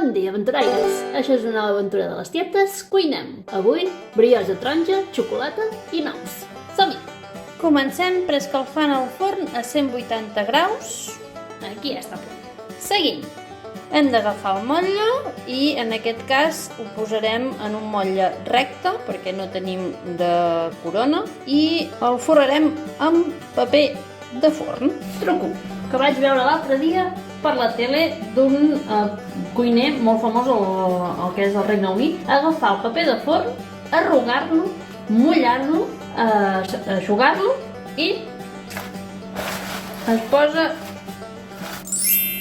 Bon dia, aventuraires! Això és una nova aventura de les tietes. Cuinem! Avui, brioche de taronja, xocolata i nous. Som-hi! Comencem preescalfant el forn a 180 graus. Aquí ja està a punt. Seguim. Hem d'agafar el motlle i en aquest cas ho posarem en un motlle recte perquè no tenim de corona i el forrarem amb paper de forn. Truco, que vaig veure l'altre dia per la tele d'un cuiner molt famós al que és el Regne Unit, agafar el paper de forn, arrugar-lo, mullar-lo, eixugar-lo i es posa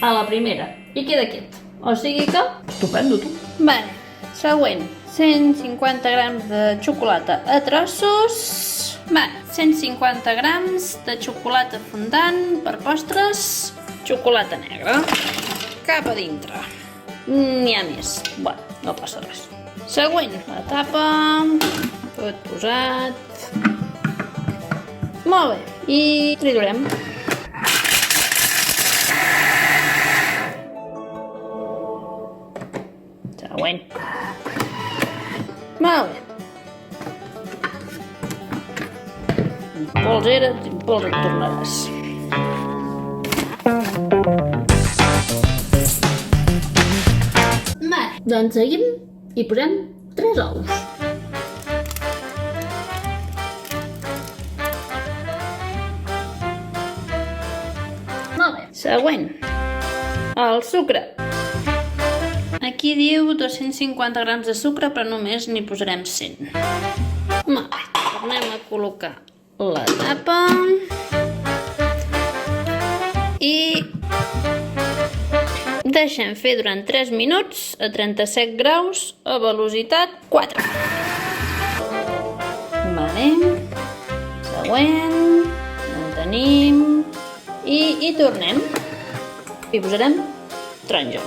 a la primera i queda quiet. O sigui que... Estupendo, tu! Vale, següent. 150 grams de xocolata a trossos. Vale, 150 grams de xocolata fondant per postres. Xocolata negra. Cap a dintre. N'hi ha més. Bueno, no passa res. Següent. La tapa. Tot posat. Molt bé. I triturem. Següent. Molt bé. Pols eres i pols et tornaràs. Doncs seguim i posem 3 ous. Molt bé. Següent. El sucre. Aquí diu 250 grams de sucre, però només n'hi posarem 100. Molt bé. Tornem a col·locar la tapa. I deixem fer durant 3 minuts a 37 graus a velocitat 4. Vale. Següent. Mantenim. I tornem. I posarem taronja.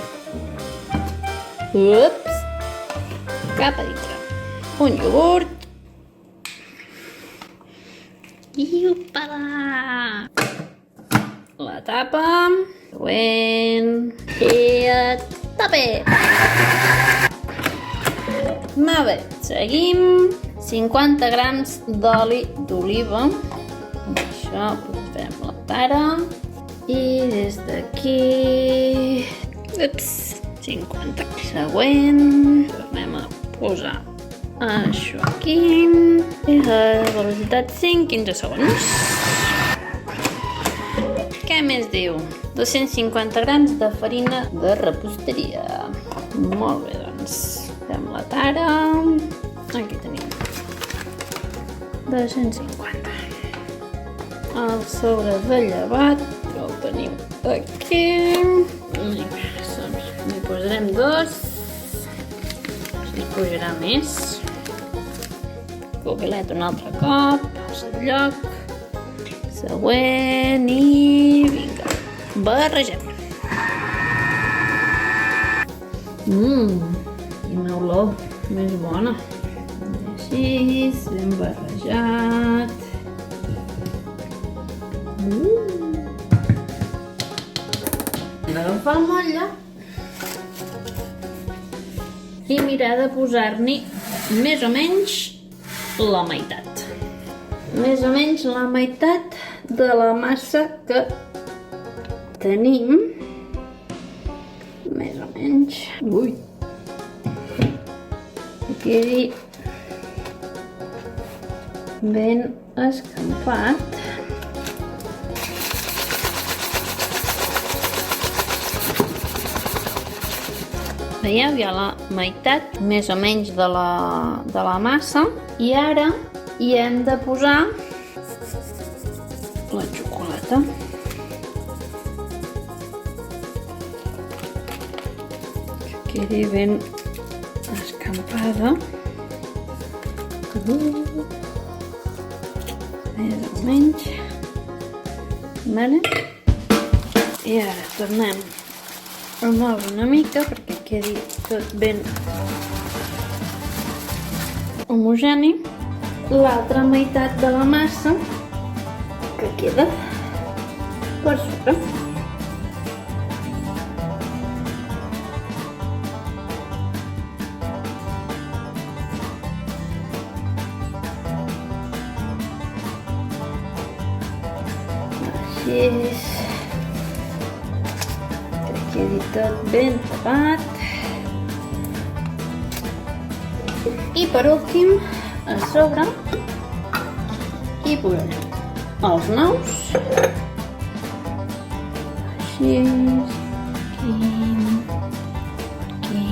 Ups. Cap a dintre. Un iogurt. I opala! La tapa. Següent. I tape. Molt bé. Seguim. 50 grams d'oli d'oliva. Això ho posem la cara. I des d'aquí... Ups. 50. Següent. Tornem a posar això aquí. I a velocitat 5-15 segons. Què més diu? 250 grams de farina de reposteria. Molt bé, doncs. Fem la tara. Aquí tenim. 250. El sobre de llevat. El tenim aquí. N'hi posarem 2. N'hi pujarà més. Coquilet un altre cop. Posa el lloc. Següent i vinga. Barregem. Quina olor més bona. Així, ben barrejat. Hem d'agafar el motlle i mirar de posar-n'hi més o menys la meitat. Més o menys la meitat de la massa que tenim. Més o menys. Ui! Que quedi ben escampat. Veieu, hi ha la meitat més o menys de la massa i ara hi hem de posar la xocolata. Que quedi ben escampada. Més o menys. Vale? I ara tornem a moure una mica perquè quedi tot ben homogeni. L'altra meitat de la massa que queda per sobre. Així. Que quedi tot ben tapat. I per últim, a sobre, hi posarem els nous. Així. Aquí.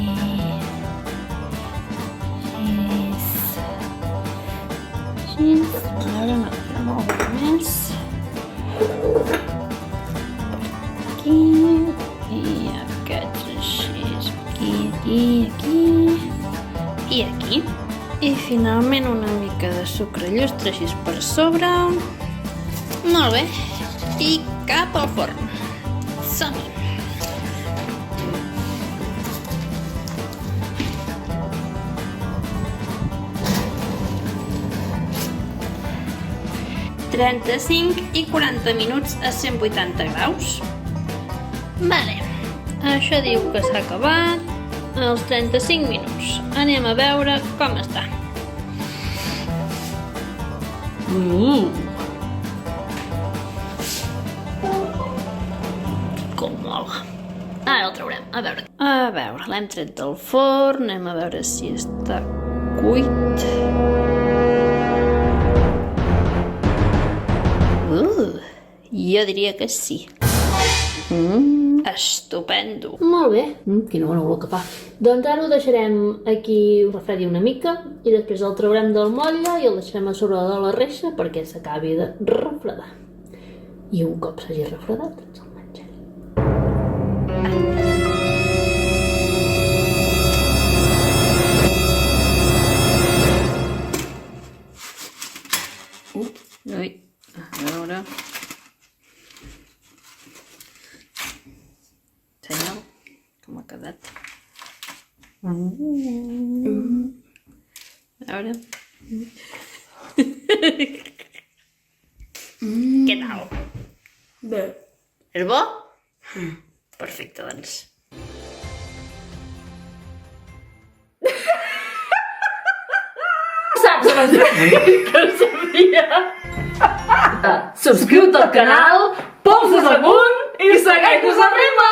Així. Ara n'agafem alguna més. Aquí. I aquests així. Aquí. I aquí. I finalment una mica de sucre llustre així per sobre. Molt bé. I cap al forn. Som-hi. «35 i 40 minuts a 180 graus. Vale, això diu que s'ha acabat als 35 minuts. Anem a veure com està. Com mola. Ara el traurem, a veure. A veure, l'hem tret del forn, anem a veure si està cuit. Jo diria que sí. Estupendo. Molt bé. Quina bona olor que fa. Doncs ara ho deixarem aquí refredi una mica i després el traurem del motlle i el deixarem a sobre de la reixa perquè s'acabi de refredar. I un cop s'hagi refredat, ens el menjarem. Ui, a veure... Senyal, com ha quedat. A veure... Què tal? Bé. És bo? Perfecte, doncs. Saps abans que sabia? Subscriu-te al canal, polses amunt i segueix-nos a Rima!